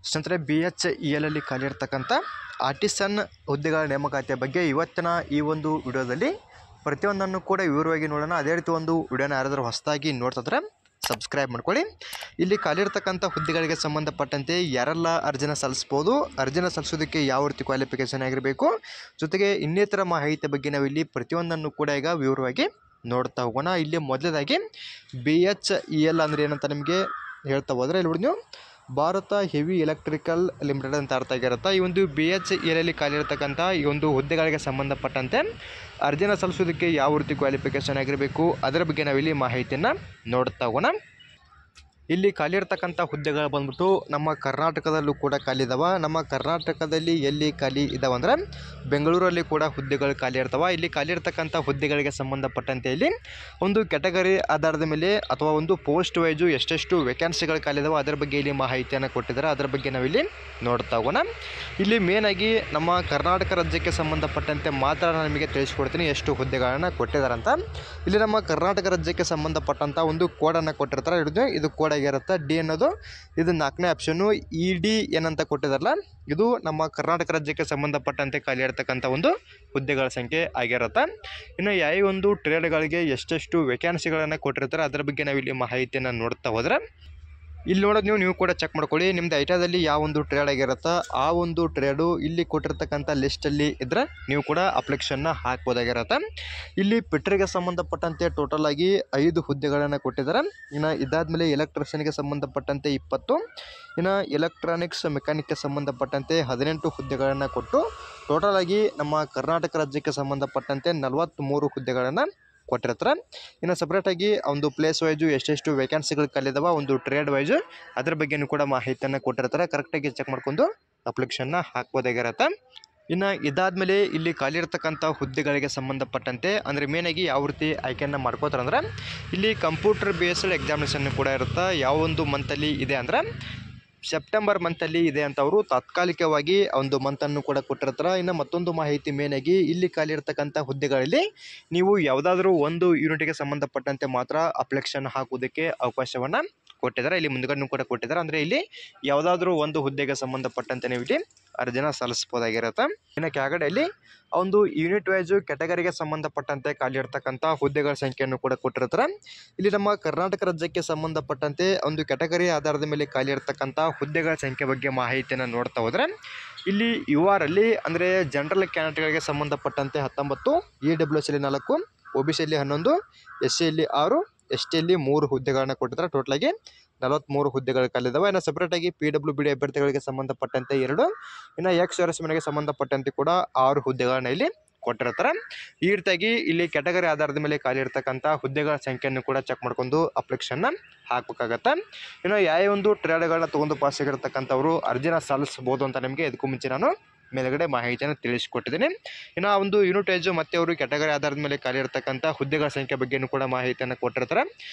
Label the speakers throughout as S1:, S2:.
S1: ಸ್ನೇಹಿತರೆ, BHEL ಅಲ್ಲಿ ಖಾಲಿ ಇರ್ತಕ್ಕಂಥ ಆರ್ಟಿಸನ್ ಹುದ್ದೆಗಳ ನೇಮಕಾತಿಯ ಬಗ್ಗೆ ಇವತ್ತಿನ ಈ ಒಂದು ವಿಡಿಯೋದಲ್ಲಿ ಪ್ರತಿಯೊಂದನ್ನು ಕೂಡ ವಿವರವಾಗಿ ನೋಡೋಣ. ಅದೇ ರೀತಿ ಒಂದು ವಿಡಿಯೋನ ಯಾರಾದರೂ ಹೊಸದಾಗಿ ನೋಡ್ತಿದ್ರೆ ಸಬ್ಸ್ಕ್ರೈಬ್ ಮಾಡ್ಕೊಳ್ಳಿ. ಇಲ್ಲಿ ಖಾಲಿ ಇರ್ತಕ್ಕಂಥ ಹುದ್ದೆಗಳಿಗೆ ಸಂಬಂಧಪಟ್ಟಂತೆ ಯಾರೆಲ್ಲ ಅರ್ಜಿನ ಸಲ್ಲಿಸ್ಬೋದು, ಅರ್ಜಿನ ಸಲ್ಲಿಸೋದಕ್ಕೆ ಯಾವ ರೀತಿ ಕ್ವಾಲಿಫಿಕೇಷನ್ ಆಗಿರಬೇಕು, ಜೊತೆಗೆ ಇನ್ನಿತರ ಮಾಹಿತಿ ಬಗ್ಗೆ ನಾವು ಇಲ್ಲಿ ಪ್ರತಿಯೊಂದನ್ನು ಕೂಡ ಈಗ ವಿವರವಾಗಿ ನೋಡ್ತಾ ಹೋಗೋಣ. ಇಲ್ಲಿ ಮೊದಲದಾಗಿ BHEL ಅಂದರೆ ಏನಂತ ನಿಮಗೆ ಹೇಳ್ತಾ ಹೋದರೆ, ಇಲ್ಲಿ ನೋಡಿ ನೀವು ಭಾರತ ಹೆವಿ ಎಲೆಕ್ಟ್ರಿಕಲ್ ಲಿಮಿಟೆಡ್ ಅಂತ ಅರ್ಥ ಆಗಿರುತ್ತೆ. ಈ ಒಂದು BHEL ಅಲ್ಲಿ ಖಾಲಿ ಇರತಕ್ಕಂಥ ಈ ಒಂದು ಹುದ್ದೆಗಳಿಗೆ ಸಂಬಂಧಪಟ್ಟಂತೆ ಅರ್ಜಿನ ಸಲ್ಲಿಸೋದಕ್ಕೆ ಯಾವ ರೀತಿ ಕ್ವಾಲಿಫಿಕೇಷನ್ ಆಗಿರಬೇಕು ಅದರ ಬಗ್ಗೆ ನಾವಿಲ್ಲಿ ಮಾಹಿತಿಯನ್ನು ನೋಡ್ತಾ ಹೋಗೋಣ. ಇಲ್ಲಿ ಖಾಲಿ ಇರ್ತಕ್ಕಂಥ ಹುದ್ದೆಗಳು ಬಂದ್ಬಿಟ್ಟು ನಮ್ಮ ಕರ್ನಾಟಕದಲ್ಲೂ ಕೂಡ ಖಾಲಿ ಇದಾವೆ. ನಮ್ಮ ಕರ್ನಾಟಕದಲ್ಲಿ ಎಲ್ಲಿ ಖಾಲಿ ಇದಾವೆ ಅಂದರೆ ಬೆಂಗಳೂರಲ್ಲಿ ಕೂಡ ಹುದ್ದೆಗಳು ಖಾಲಿ ಇರ್ತಾವೆ. ಇಲ್ಲಿ ಖಾಲಿ ಇರ್ತಕ್ಕಂಥ ಹುದ್ದೆಗಳಿಗೆ ಸಂಬಂಧಪಟ್ಟಂತೆ ಇಲ್ಲಿ ಒಂದು ಕ್ಯಾಟಗರಿ ಆಧಾರದ ಮೇಲೆ ಅಥವಾ ಒಂದು ಪೋಸ್ಟ್ ವೈಸು ಎಷ್ಟೆಷ್ಟು ವೇಕೆನ್ಸಿಗಳು ಖಾಲಿ ಇದಾವೆ ಅದರ ಬಗ್ಗೆ ಇಲ್ಲಿ ಮಾಹಿತಿಯನ್ನು ಕೊಟ್ಟಿದ್ದಾರೆ. ಅದರ ಬಗ್ಗೆ ನಾವಿಲ್ಲಿ ನೋಡ್ತಾ ಹೋಗೋಣ. ಇಲ್ಲಿ ಮೇನಾಗಿ ನಮ್ಮ ಕರ್ನಾಟಕ ರಾಜ್ಯಕ್ಕೆ ಸಂಬಂಧಪಟ್ಟಂತೆ ಮಾತ್ರ ನಾನು ನಿಮಗೆ ತಿಳಿಸ್ಕೊಡ್ತೀನಿ ಎಷ್ಟು ಹುದ್ದೆಗಳನ್ನು ಕೊಟ್ಟಿದ್ದಾರೆ ಅಂತ. ಇಲ್ಲಿ ನಮ್ಮ ಕರ್ನಾಟಕ ರಾಜ್ಯಕ್ಕೆ ಸಂಬಂಧಪಟ್ಟಂಥ ಒಂದು ಕೋಡನ್ನು ಕೊಟ್ಟಿರ್ತಾರೆ. ಇದು ಕೋಡ್ ಆಗಿರುತ್ತೆ. ಡಿ ಅನ್ನೋದು ಇದು 4ನೇ ಆಪ್ಷನ್ನು. ED ಏನಂತ ಕೊಟ್ಟಿದಾರಲ್ಲ ಇದು ನಮ್ಮ ಕರ್ನಾಟಕ ರಾಜ್ಯಕ್ಕೆ ಸಂಬಂಧಪಟ್ಟಂತೆ ಖಾಲಿ ಇರತಕ್ಕಂಥ ಒಂದು ಹುದ್ದೆಗಳ ಸಂಖ್ಯೆ ಆಗಿರುತ್ತೆ. ಇನ್ನು ಯಾವ ಒಂದು ಟ್ರೇಡ್ಗಳಿಗೆ ಎಷ್ಟೆಷ್ಟು ವೇಕೆನ್ಸಿಗಳನ್ನು ಕೊಟ್ಟಿರ್ತಾರೆ ಅದರ ಬಗ್ಗೆ ನಾವಿಲ್ಲಿ ಮಾಹಿತಿಯನ್ನು ನೋಡ್ತಾ ಹೋದರೆ, ಇಲ್ಲಿ ನೋಡೋದು ನೀವು ಕೂಡ ಚೆಕ್ ಮಾಡ್ಕೊಳ್ಳಿ. ನಿಮ್ಮದು ಐಟಾದಲ್ಲಿ ಯಾವ ಒಂದು ಟ್ರೇಡ್ ಆಗಿರುತ್ತೋ ಆ ಒಂದು ಟ್ರೇಡು ಇಲ್ಲಿ ಕೊಟ್ಟಿರ್ತಕ್ಕಂಥ ಲಿಸ್ಟಲ್ಲಿ ಇದ್ದರೆ ನೀವು ಕೂಡ ಅಪ್ಲಿಕೇಶನ್ನ ಹಾಕ್ಬೋದಾಗಿರುತ್ತೆ. ಇಲ್ಲಿ ಪಿಟ್ರಿಗೆ ಸಂಬಂಧಪಟ್ಟಂತೆ ಟೋಟಲ್ ಆಗಿ 5 ಹುದ್ದೆಗಳನ್ನು ಕೊಟ್ಟಿದ್ದಾರೆ. ಇನ್ನು ಇದಾದಮೇಲೆ ಎಲೆಕ್ಟ್ರಿಷಿಯನ್ಗೆ ಸಂಬಂಧಪಟ್ಟಂತೆ 20, ಇನ್ನು ಎಲೆಕ್ಟ್ರಾನಿಕ್ಸ್ ಮೆಕ್ಯಾನಿಕ್ಗೆ ಸಂಬಂಧಪಟ್ಟಂತೆ 18 ಹುದ್ದೆಗಳನ್ನು ಕೊಟ್ಟು ಟೋಟಲ್ ಆಗಿ ನಮ್ಮ ಕರ್ನಾಟಕ ರಾಜ್ಯಕ್ಕೆ ಸಂಬಂಧಪಟ್ಟಂತೆ 43 ಹುದ್ದೆಗಳನ್ನು ಕೊಟ್ಟಿರ್ತಾರೆ. ಇನ್ನು ಸಪ್ರೇಟಾಗಿ ಒಂದು ಪ್ಲೇಸ್ ವೈಸು ಎಷ್ಟೆಷ್ಟು ವೇಕೆನ್ಸಿಗಳು ಖಾಲಿದಾವೆ, ಒಂದು ಟ್ರೇಡ್ ವೈಸು ಅದ್ರ ಬಗ್ಗೆಯೂ ಕೂಡ ಮಾಹಿತಿಯನ್ನು ಕೊಟ್ಟಿರ್ತಾರೆ. ಕರೆಕ್ಟಾಗಿ ಚೆಕ್ ಮಾಡ್ಕೊಂಡು ಅಪ್ಲಿಕೇಶನ್ನ ಹಾಕ್ಬೋದಾಗಿರುತ್ತೆ. ಇನ್ನು ಇದಾದಮೇಲೆ ಇಲ್ಲಿ ಖಾಲಿ ಇರ್ತಕ್ಕಂಥ ಹುದ್ದೆಗಳಿಗೆ ಸಂಬಂಧಪಟ್ಟಂತೆ ಅಂದರೆ ಮೇನಾಗಿ ಯಾವ ರೀತಿ ಆಯ್ಕೆಯನ್ನು ಮಾಡ್ಕೋತಾರೆ ಅಂದರೆ, ಇಲ್ಲಿ ಕಂಪ್ಯೂಟರ್ ಬೇಸ್ಡ್ ಎಕ್ಸಾಮಿನೇಷನ್ ಕೂಡ ಇರುತ್ತೆ. ಯಾವ ಒಂದು ಮಂತಲ್ಲಿ ಇದೆ ಅಂದರೆ ಸೆಪ್ಟೆಂಬರ್ ಮಂತಲ್ಲಿ ಇದೆ ಅಂತ ಅವರು ತಾತ್ಕಾಲಿಕವಾಗಿ ಒಂದು ಮಂತನ್ನು ಕೂಡ ಕೊಟ್ಟಿರ್ತಾರೆ. ಇನ್ನು ಮತ್ತೊಂದು ಮಾಹಿತಿ ಮೇನಾಗಿ ಇಲ್ಲಿ ಖಾಲಿ ಇರ್ತಕ್ಕಂಥ ಹುದ್ದೆಗಳಲ್ಲಿ ನೀವು ಯಾವುದಾದ್ರೂ ಒಂದು ಯೂನಿಟ್ಗೆ ಸಂಬಂಧಪಟ್ಟಂತೆ ಮಾತ್ರ ಅಪ್ಲಿಕೇಶನ್ ಹಾಕುವುದಕ್ಕೆ ಅವಕಾಶವನ್ನು ಕೊಟ್ಟಿದ್ದಾರೆ. ಇಲ್ಲಿ ಮುಂದ್ಗಡೆ ಕೂಡ ಕೊಟ್ಟಿದ್ದಾರೆ. ಅಂದರೆ ಇಲ್ಲಿ ಯಾವುದಾದ್ರೂ ಒಂದು ಹುದ್ದೆಗೆ ಸಂಬಂಧಪಟ್ಟಂತೆ ನೀವು ಇಲ್ಲಿ ಅರ್ಜಿನ ಸಲ್ಲಿಸ್ಬೋದಾಗಿರುತ್ತೆ. ಇನ್ನು ಕೆಳಗಡೆಯಲ್ಲಿ ಒಂದು ಯೂನಿಟ್ ವೈಸು ಕ್ಯಾಟಗರಿಗೆ ಸಂಬಂಧಪಟ್ಟಂತೆ ಖಾಲಿ ಇರ್ತಕ್ಕಂಥ ಹುದ್ದೆಗಳ ಸಂಖ್ಯೆಯನ್ನು ಕೂಡ ಕೊಟ್ಟಿರ್ತಾರೆ. ಇಲ್ಲಿ ನಮ್ಮ ಕರ್ನಾಟಕ ರಾಜ್ಯಕ್ಕೆ ಸಂಬಂಧಪಟ್ಟಂತೆ ಒಂದು ಕ್ಯಾಟಗರಿ ಆಧಾರದ ಮೇಲೆ ಖಾಲಿ ಇರ್ತಕ್ಕಂಥ ಹುದ್ದೆಗಳ ಸಂಖ್ಯೆ ಬಗ್ಗೆ ಮಾಹಿತಿಯನ್ನು ನೋಡ್ತಾ ಹೋದರೆ, ಇಲ್ಲಿ UR ಅಲ್ಲಿ ಅಂದರೆ ಜನರಲ್ ಕ್ಯಾಂಡಿಡೇಟ್ಗಳಿಗೆ ಸಂಬಂಧಪಟ್ಟಂತೆ 19, EWS ಅಲ್ಲಿ 4, OBC ಅಲ್ಲಿ 11, SC ಅಲ್ಲಿ 6, ST ಅಲ್ಲಿ 3 ಹುದ್ದೆಗಳನ್ನು ಕೊಟ್ಟಿದ್ದಾರೆ. ಟೋಟಲಾಗಿ 43 ಹುದ್ದೆಗಳು ಖಾಲಿದಾವೆ. ಇನ್ನು ಸಪ್ರೇಟಾಗಿ PWBD ಅಭ್ಯರ್ಥಿಗಳಿಗೆ ಸಂಬಂಧಪಟ್ಟಂತೆ 2, ಇನ್ನು ex-servicemenಗೆ ಸಂಬಂಧಪಟ್ಟಂತೆ ಕೂಡ 6 ಹುದ್ದೆಗಳನ್ನ ಇಲ್ಲಿ ಕೊಟ್ಟಿರ್ತಾರೆ. ಈ ರೀತಿಯಾಗಿ ಇಲ್ಲಿ ಕ್ಯಾಟಗರಿ ಆಧಾರದ ಮೇಲೆ ಖಾಲಿ ಇರ್ತಕ್ಕಂಥ ಹುದ್ದೆಗಳ ಸಂಖ್ಯೆಯನ್ನು ಕೂಡ ಚೆಕ್ ಮಾಡ್ಕೊಂಡು ಅಪ್ಲಿಕೇಶನ್ನ ಹಾಕಬೇಕಾಗತ್ತೆ. ಇನ್ನು ಯಾವ ಒಂದು ಟ್ರೇಡ್ಗಳನ್ನ ತೊಗೊಂಡು ಪಾಸ್ ಆಗಿರ್ತಕ್ಕಂಥವ್ರು ಅರ್ಜಿನ ಸಲ್ಲಿಸ್ಬೋದು ಅಂತ ನಿಮಗೆ ಇದಕ್ಕೂ ಮುಂಚೆ ನಾನು ಮೇಲ್ಗಡೆ ಮಾಹಿತಿಯನ್ನು ತಿಳಿಸಿಕೊಟ್ಟಿದ್ದೀನಿ. ಇನ್ನು ಆ ಒಂದು ಯೂನಿಟ್ ವೈಸು ಮತ್ತು ಅವರು ಕ್ಯಾಟಗರಿ ಆಧಾರದ ಮೇಲೆ ಖಾಲಿ ಇರ್ತಕ್ಕಂಥ ಹುದ್ದೆಗಳ ಸಂಖ್ಯೆ ಬಗ್ಗೆಯೂ ಕೂಡ ಮಾಹಿತಿಯನ್ನು ಕೊಟ್ಟಿರ್ತಾರೆ.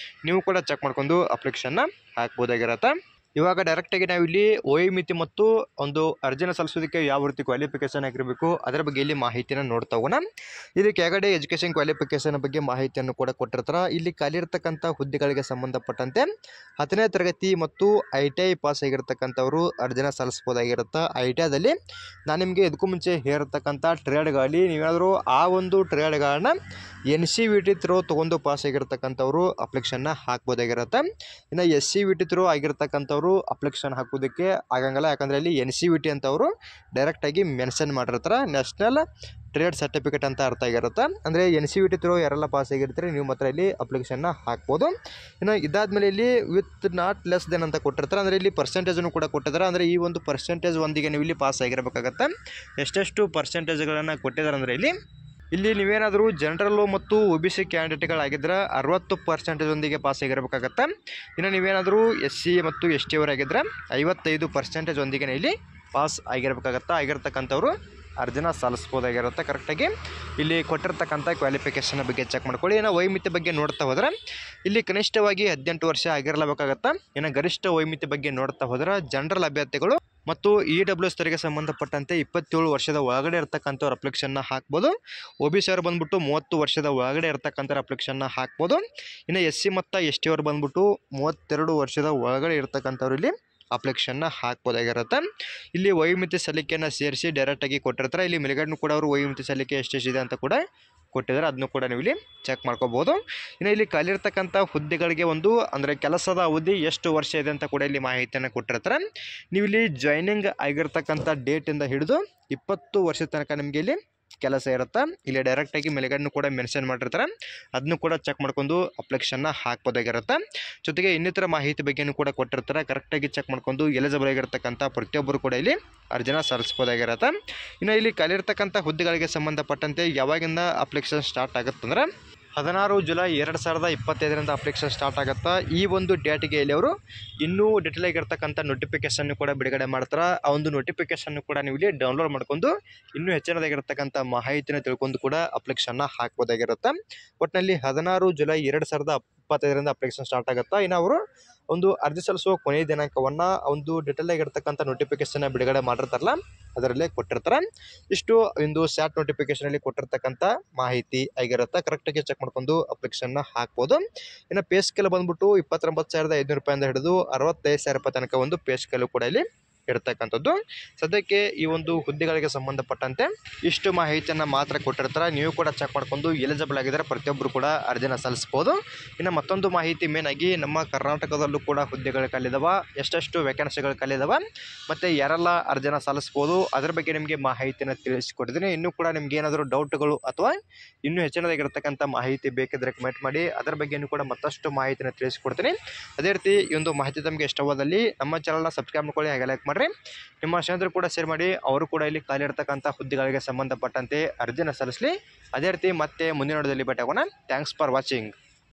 S1: ನೀವು ಕೂಡ ಚೆಕ್ ಮಾಡ್ಕೊಂಡು ಅಪ್ಲಿಕೇಶನ್ನ ಹಾಕ್ಬೋದಾಗಿರುತ್ತೆ. ಇವಾಗ ಡೈರೆಕ್ಟಾಗಿ ನಾವು ಇಲ್ಲಿ ವಯೋಮಿತಿ ಮತ್ತು ಒಂದು ಅರ್ಜಿನ ಸಲ್ಲಿಸೋದಕ್ಕೆ ಯಾವ ರೀತಿ ಕ್ವಾಲಿಫಿಕೇಷನ್ ಆಗಿರಬೇಕು ಅದರ ಬಗ್ಗೆ ಇಲ್ಲಿ ಮಾಹಿತಿಯನ್ನು ನೋಡ್ತಾ ಹೋಗೋಣ. ಇಲ್ಲಿ ಕೆಳಗಡೆ ಎಜುಕೇಷನ್ ಕ್ವಾಲಿಫಿಕೇಷನ್ ಬಗ್ಗೆ ಮಾಹಿತಿಯನ್ನು ಕೂಡ ಕೊಟ್ಟಿರ್ತಾರೆ. ಇಲ್ಲಿ ಖಾಲಿ ಇರ್ತಕ್ಕಂಥ ಹುದ್ದೆಗಳಿಗೆ ಸಂಬಂಧಪಟ್ಟಂತೆ 10ನೇ ತರಗತಿ ಮತ್ತು ITI ಪಾಸ್ ಆಗಿರ್ತಕ್ಕಂಥವ್ರು ಅರ್ಜಿನ ಸಲ್ಲಿಸ್ಬೋದಾಗಿರುತ್ತೆ. ITIದಲ್ಲಿ ನಾನು ನಿಮಗೆ ಇದಕ್ಕೂ ಮುಂಚೆ ಹೇಳಿರ್ತಕ್ಕಂಥ ಟ್ರೇಡ್ಗಳಲ್ಲಿ ನೀವೇನಾದರೂ ಆ ಒಂದು ಟ್ರೇಡ್ಗಳನ್ನ NCVT ಥ್ರೂ ತೊಗೊಂಡು ಪಾಸ್ ಆಗಿರ್ತಕ್ಕಂಥವ್ರು ಅಪ್ಲಿಕೇಶನ್ನ ಹಾಕ್ಬೋದಾಗಿರುತ್ತೆ. ಇನ್ನು SCVT ಥ್ರೂ ಆಗಿರ್ತಕ್ಕಂಥವ್ರು ಅಪ್ಲಿಕೇಶನ್ ಹಾಕೋದಕ್ಕೆ ಆಗಂಗಿಲ್ಲ. ಯಾಕಂದರೆ ಇಲ್ಲಿ NCVT ಅಂತ ಅವರು ಡೈರೆಕ್ಟಾಗಿ ಮೆನ್ಷನ್ ಮಾಡಿರ್ತಾರೆ. ನ್ಯಾಷನಲ್ ಟ್ರೇಡ್ ಸರ್ಟಿಫಿಕೇಟ್ ಅಂತ ಅರ್ಥ ಆಗಿರುತ್ತೆ. ಅಂದರೆ NCVT ಥ್ರೂ ಯಾರೆಲ್ಲ ಪಾಸ್ ಆಗಿರ್ತಾರೆ ನೀವು ಮಾತ್ರ ಇಲ್ಲಿ ಅಪ್ಲಿಕೇಶನ್ನ ಹಾಕ್ಬೋದು. ಇನ್ನು ಇದಾದಮೇಲೆ ಇಲ್ಲಿ ವಿತ್ ನಾಟ್ ಲೆಸ್ ದೆನ್ ಅಂತ ಕೊಟ್ಟಿರ್ತಾರೆ. ಅಂದರೆ ಇಲ್ಲಿ ಪರ್ಸೆಂಟೇಜನ್ನು ಕೂಡ ಕೊಟ್ಟಿದ್ದಾರೆ. ಅಂದರೆ ಈ ಒಂದು ಪರ್ಸೆಂಟೇಜ್ ಒಂದಿಗೆ ನೀವು ಇಲ್ಲಿ ಪಾಸ್ ಆಗಿರಬೇಕಾಗತ್ತೆ. ಎಷ್ಟೆಷ್ಟು ಪರ್ಸೆಂಟೇಜ್ಗಳನ್ನು ಕೊಟ್ಟಿದ್ದಾರೆ ಅಂದರೆ ಇಲ್ಲಿ ನೀವೇನಾದರೂ ಜನರಲ್ಲು ಮತ್ತು OBC ಕ್ಯಾಂಡಿಡೇಟ್ಗಳಾಗಿದ್ದರೆ 60% ಒಂದಿಗೆ ಪಾಸ್ ಆಗಿರಬೇಕಾಗತ್ತೆ. ಇನ್ನು ನೀವೇನಾದರೂ SC ಮತ್ತು ST ಅವರಾಗಿದ್ದರೆ 55% ಒಂದಿಗೆ ಇಲ್ಲಿ ಪಾಸ್ ಆಗಿರ್ತಕ್ಕಂಥವ್ರು ಅರ್ಜಿನ ಸಲ್ಲಿಸ್ಬೋದಾಗಿರುತ್ತೆ. ಕರೆಕ್ಟಾಗಿ ಇಲ್ಲಿ ಕೊಟ್ಟಿರ್ತಕ್ಕಂಥ ಕ್ವಾಲಿಫಿಕೇಷನ್ ಬಗ್ಗೆ ಚೆಕ್ ಮಾಡ್ಕೊಳ್ಳಿ. ಇನ್ನು ವಯೋಮಿತಿ ಬಗ್ಗೆ ನೋಡ್ತಾ ಹೋದರೆ ಇಲ್ಲಿ ಕನಿಷ್ಠವಾಗಿ 18 ವರ್ಷ ಆಗಿರಲೇಬೇಕಾಗತ್ತೆ. ಇನ್ನು ಗರಿಷ್ಠ ವಯೋಮಿತಿ ಬಗ್ಗೆ ನೋಡ್ತಾ ಹೋದರೆ ಜನರಲ್ ಅಭ್ಯರ್ಥಿಗಳು ಮತ್ತು EWS ಅವರಿಗೆ ಸಂಬಂಧಪಟ್ಟಂತೆ 27 ವರ್ಷದ ಒಳಗಡೆ ಇರ್ತಕ್ಕಂಥವ್ರ ಅಪ್ಲಿಕೇಶನ್ನ ಹಾಕ್ಬೋದು. OBC ಅವರು ಬಂದ್ಬಿಟ್ಟು 30 ವರ್ಷದ ಒಳಗಡೆ ಇರ್ತಕ್ಕಂಥ ಅಪ್ಲಿಕೇಶನ್ನ ಹಾಕ್ಬೋದು. ಇನ್ನು SC ಮತ್ತು ST ಅವರು ಬಂದ್ಬಿಟ್ಟು 32 ವರ್ಷದ ಒಳಗಡೆ ಇರ್ತಕ್ಕಂಥವ್ರು ಇಲ್ಲಿ ಅಪ್ಲಿಕೇಶನ್ನ ಹಾಕ್ಬೋದಾಗಿರುತ್ತೆ. ಇಲ್ಲಿ ವಯೋಮಿತಿ ಸಲ್ಲಿಕೆಯನ್ನು ಸೇರಿಸಿ ಡೈರೆಕ್ಟಾಗಿ ಕೊಟ್ಟಿರ್ತಾರೆ. ಇಲ್ಲಿ ಮೇಲ್ಗಡೆ ಕೂಡ ಅವರು ವಯೋಮಿತಿ ಸಲ್ಲಿಕೆ ಎಷ್ಟೆಷ್ಟಿದೆ ಅಂತ ಕೂಡ ಕೊಟ್ಟಿದ್ದಾರೆ, ಅದನ್ನು ಕೂಡ ನೀವು ಇಲ್ಲಿ ಚೆಕ್ ಮಾಡ್ಕೋಬೋದು. ಇನ್ನು ಇಲ್ಲಿ ಖಾಲಿರ್ತಕ್ಕಂಥ ಹುದ್ದೆಗಳಿಗೆ ಒಂದು ಅಂದರೆ ಕೆಲಸದ ಅವಧಿ ಎಷ್ಟು ವರ್ಷ ಇದೆ ಅಂತ ಕೂಡ ಇಲ್ಲಿ ಮಾಹಿತಿಯನ್ನು ಕೊಟ್ಟಿರ್ತಾರೆ. ನೀವು ಇಲ್ಲಿ ಜಾಯ್ನಿಂಗ್ ಆಗಿರ್ತಕ್ಕಂಥ ಡೇಟಿಂದ ಹಿಡಿದು 20 ವರ್ಷದ ತನಕ ನಿಮಗೆ ಇಲ್ಲಿ ಕೆಲಸ ಇರುತ್ತೆ. ಇಲ್ಲಿ ಡೈರೆಕ್ಟಾಗಿ ಮೇಲ್ಗಡೆ ಕೂಡ ಮೆನ್ಷನ್ ಮಾಡಿರ್ತಾರೆ, ಅದನ್ನು ಕೂಡ ಚೆಕ್ ಮಾಡ್ಕೊಂಡು ಅಪ್ಲಿಕೇಶನ್ನ ಹಾಕ್ಬೋದಾಗಿರುತ್ತೆ. ಜೊತೆಗೆ ಇನ್ನಿತರ ಮಾಹಿತಿ ಬಗ್ಗೆಯೂ ಕೂಡ ಕೊಟ್ಟಿರ್ತಾರೆ, ಕರೆಕ್ಟಾಗಿ ಚೆಕ್ ಮಾಡ್ಕೊಂಡು ಎಲಿಜಿಬಲ್ ಆಗಿರ್ತಕ್ಕಂಥ ಪ್ರತಿಯೊಬ್ಬರು ಕೂಡ ಇಲ್ಲಿ ಅರ್ಜಿನ ಸಲ್ಲಿಸ್ಬೋದಾಗಿರುತ್ತೆ. ಇನ್ನು ಇಲ್ಲಿ ಖಾಲಿರ್ತಕ್ಕಂಥ ಹುದ್ದೆಗಳಿಗೆ ಸಂಬಂಧಪಟ್ಟಂತೆ ಯಾವಾಗಿಂದ ಅಪ್ಲಿಕೇಶನ್ ಸ್ಟಾರ್ಟ್ ಆಗುತ್ತೆ ಅಂದರೆ 16 ಜುಲೈ 2025 ಅಪ್ಲಿಕೇಶನ್ ಸ್ಟಾರ್ಟ್ ಆಗುತ್ತೆ. ಈ ಒಂದು ಡೇಟಿಗೆ ಇಲ್ಲಿ ಅವರು ಇನ್ನೂ ಡಿಟೇಲ್ ಆಗಿರ್ತಕ್ಕಂಥ ನೋಟಿಫಿಕೇಶನ್ ಕೂಡ ಬಿಡುಗಡೆ ಮಾಡ್ತಾರೆ. ಆ ಒಂದು ನೋಟಿಫಿಕೇಶನ್ ಕೂಡ ನೀವು ಇಲ್ಲಿ ಡೌನ್ಲೋಡ್ ಮಾಡ್ಕೊಂಡು ಇನ್ನೂ ಹೆಚ್ಚಿನದಾಗಿರ್ತಕ್ಕಂಥ ಮಾಹಿತಿನ ತಿಳ್ಕೊಂಡು ಕೂಡ ಅಪ್ಲಿಕೇಶನ್ನ ಹಾಕ್ಬೋದಾಗಿರುತ್ತೆ. ಒಟ್ಟಿನಲ್ಲಿ 16 ಜುಲೈ 2025 ಅಪ್ಲಿಕೇಶನ್ ಸ್ಟಾರ್ಟ್ ಆಗುತ್ತೆ. ಇನ್ನು ಅವರು ಒಂದು ಅರ್ಜಿ ಸಲ್ಲಿಸುವ ಕೊನೆಯ ದಿನಾಂಕವನ್ನು ಒಂದು ಡಿಟೇಲ್ ಆಗಿರ್ತಕ್ಕಂಥ ನೋಟಿಫಿಕೇಶನ್ ಬಿಡುಗಡೆ ಮಾಡಿರ್ತಾರಲ್ಲ ಅದರಲ್ಲೇ ಕೊಟ್ಟಿರ್ತಾರೆ. ಇಷ್ಟು ಒಂದು ಸ್ಯಾಟ್ ನೋಟಿಫಿಕೇಶನಲ್ಲಿ ಕೊಟ್ಟಿರ್ತಕ್ಕಂಥ ಮಾಹಿತಿ ಆಗಿರುತ್ತೆ. ಕರೆಕ್ಟಾಗಿ ಚೆಕ್ ಮಾಡ್ಕೊಂಡು ಅಪ್ಲಿಕೇಶನ್ನ ಹಾಕ್ಬೋದು. ಇನ್ನು ಪೇ ಸ್ಕೇಲ್ ಬಂದ್ಬಿಟ್ಟು 29,500 ರೂಪಾಯಿಂದ ಹಿಡಿದು 65,000 ರೂಪಾಯಿ ತನಕ ಒಂದು ಪೇ ಸ್ಕೇಲು ಕೂಡ ಇಲ್ಲಿ ಇರ್ತಕ್ಕಂಥದ್ದು. ಸದ್ಯಕ್ಕೆ ಈ ಒಂದು ಹುದ್ದೆಗಳಿಗೆ ಸಂಬಂಧಪಟ್ಟಂತೆ ಇಷ್ಟು ಮಾಹಿತಿಯನ್ನು ಮಾತ್ರ ಕೊಟ್ಟಿರ್ತಾರೆ. ನೀವು ಕೂಡ ಚೆಕ್ ಮಾಡ್ಕೊಂಡು ಎಲಿಜಿಬಲ್ ಆಗಿದ್ದರೆ ಪ್ರತಿಯೊಬ್ಬರು ಕೂಡ ಅರ್ಜಿನ ಸಲ್ಲಿಸ್ಬೋದು. ಇನ್ನು ಮತ್ತೊಂದು ಮಾಹಿತಿ ಮೇನ್ ಆಗಿ ನಮ್ಮ ಕರ್ನಾಟಕದಲ್ಲೂ ಕೂಡ ಹುದ್ದೆಗಳು ಖಾಲಿದಾವ, ಎಷ್ಟೆಷ್ಟು ವೇಕೆನ್ಸಿಗಳು ಖಾಲಿದಾವ ಮತ್ತು ಯಾರೆಲ್ಲ ಅರ್ಜಿನ ಸಲ್ಲಿಸ್ಬೋದು ಅದ್ರ ಬಗ್ಗೆ ನಿಮಗೆ ಮಾಹಿತಿನ ತಿಳಿಸಿಕೊಟ್ಟಿದ್ದೀನಿ. ಇನ್ನೂ ಕೂಡ ನಿಮ್ಗೆ ಏನಾದರೂ ಡೌಟ್ಗಳು ಅಥವಾ ಇನ್ನೂ ಹೆಚ್ಚಿನದಾಗಿರ್ತಕ್ಕಂಥ ಮಾಹಿತಿ ಬೇಕಿದ್ರೆ ಕಮೆಂಟ್ ಮಾಡಿ, ಅದರ ಬಗ್ಗೆಯೂ ಕೂಡ ಮತ್ತಷ್ಟು ಮಾಹಿತಿನ ತಿಳಿಸಿಕೊಡ್ತೀನಿ. ಅದೇ ರೀತಿ ಈ ಒಂದು ಮಾಹಿತಿ ತಮಗೆ ಇಷ್ಟವಾದಲ್ಲಿ ನಮ್ಮ ಚಾನಲ್ನ ಸಬ್ಸ್ಕ್ರೈಬ್ ಮಾಡ್ಕೊಳ್ಳಿ, ಹಾಗೆ ಲೈಕ್ ಮಾಡಿರಿ. ನಿಮ್ಮ ಸ್ನೇಹಿತರು ಕೂಡ ಶೇರ್ ಮಾಡಿ, ಅವರು ಕೂಡ ಇಲ್ಲಿ ಖಾಲಿ ಇರ್ತಕ್ಕಂಥ ಹುದ್ದೆಗಳಿಗೆ ಸಂಬಂಧಪಟ್ಟಂತೆ ಅರ್ಜಿನ ಸಲ್ಲಿಸಲಿ. ಅದೇ ರೀತಿ ಮತ್ತೆ ಮುಂದಿನ ವಿಡಿಯೋದಲ್ಲಿ ಭೇಟಿ ಆಗೋಣ. Thanks for watching.